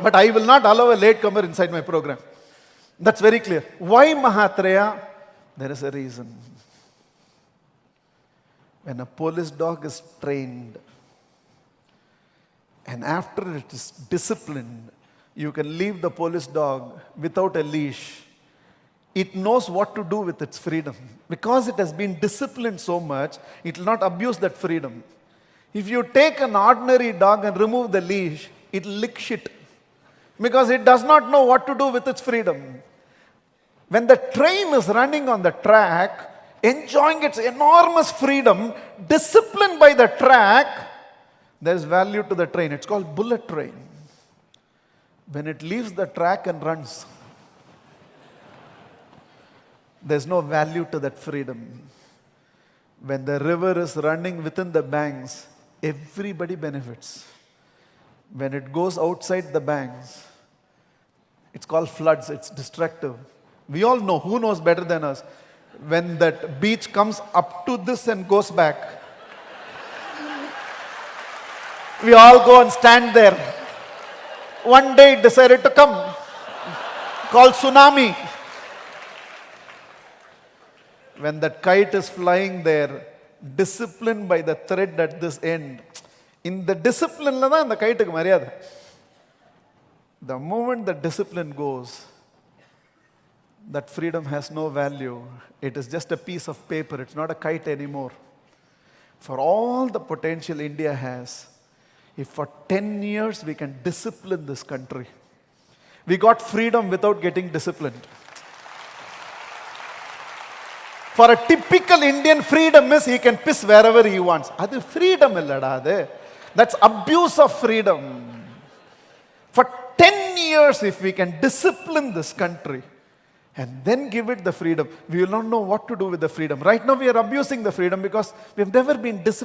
But I will not allow a latecomer inside my program. That's very clear. Why Mahatreya? There is a reason. When a police dog is trained and after it is disciplined, you can leave the police dog without a leash. It knows what to do with its freedom. Because it has been disciplined so much, it will not abuse that freedom. If you take an ordinary dog and remove the leash, it will lick shit. Because it does not know what to do with its freedom. When the train is running on the track, enjoying its enormous freedom, disciplined by the track, there is value to the train. It's called bullet train. When it leaves the track and runs, there's no value to that freedom. When the river is running within the banks, everybody benefits. When it goes outside the banks, it's called floods, it's destructive. We all know, who knows better than us? When that beach comes up to this and goes back, we all go and stand there. One day it decided to come, called tsunami. When that kite is flying there, disciplined by the thread at this end, in the discipline la dhaan the kite ku mariyadha. The moment the discipline goes, that freedom has no value. It is just a piece of paper. It's not a kite anymore. For all the potential India has, if for 10 years we can discipline this country, we got freedom without getting disciplined. For a typical Indian, freedom is he can piss wherever he wants. That's freedom illada. That's abuse of freedom. For 10 years, if we can discipline this country and then give it the freedom, we will not know what to do with the freedom. Right now, we are abusing the freedom because we have never been disciplined.